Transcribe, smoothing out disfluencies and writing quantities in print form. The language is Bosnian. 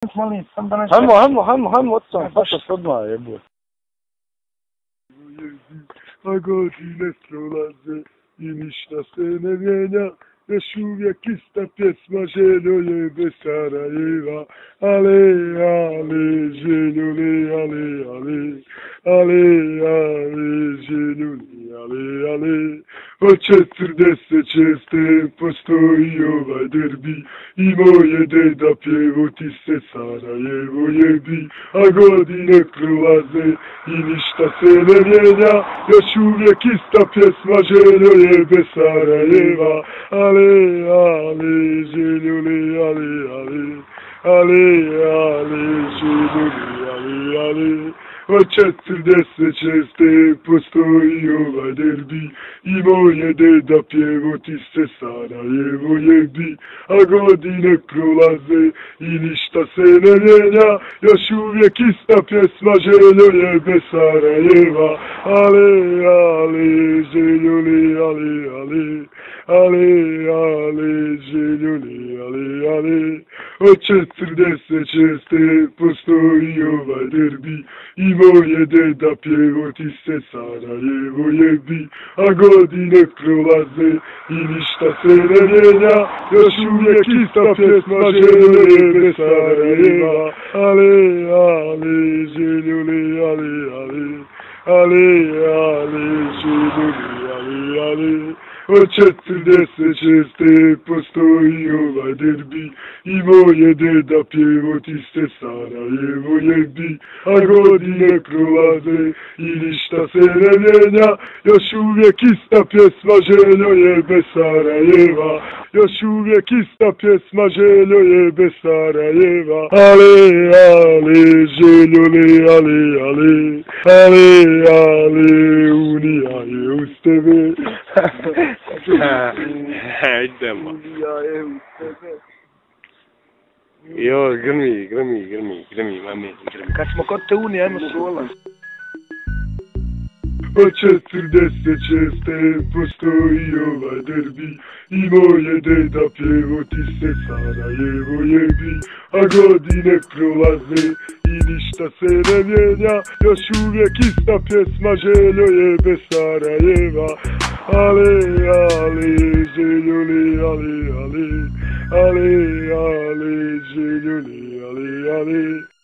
Molim, sam da nešto... Hajmo, odsam, paša se odmah jebuje. A godine prolaze i ništa se ne mijenja, još uvijek ista pjesma Željo je bez Sarajeva. Ale, Željuli, ale, Željuli, ale. Od 46. postoji ovaj derbi i moje deda pjevoti se Sarajevo jebi, a godine prolaze i ništa se ne mijenja, još uvijek ista pjesma Željo je bez Sarajeva. Ale, Željuli, ale, Željuli, ale. Od 46. postoji ovaj derbi i moje deda pjevoti se Sarajevo jebi, a godine prolaze i ništa se ne mijenja, još uvijek ista pjesma Željo je bez Sarajeva. Ale, Željuli, ale, Željuli, ale. Od 46. postoji ovaj derbi i moje deda pjevoti se Sarajevo jebi, a godine prolaze i ništa se ne mijenja, još uvijek ista pjesma Željo je bez Sarajeva. Ale, Željuli, ale, Željuli, ale. Od 46. postoji ovaj derbi i moje deda pjevoti se Sarajevo jebi, a godine prolaze i ništa se ne mijenja, još uvijek ista pjesma Željo je bez Sarajeva, još uvijek ista pjesma Željo je bez Sarajeva. Ale, Željuli, ale, Unija je uz tebe. Idemo. Jo, grmi, mami. Kad smo kod te Unije, ajmo sola. Od 46. postoji ovaj derbi i moje deda pjevoti se Sarajevo jebi, a godine prolaze i ništa se ne mijenja, još uvijek ista pjesma Željo je bez Sarajeva. Ale, Željuli, ale, Željuli, ale.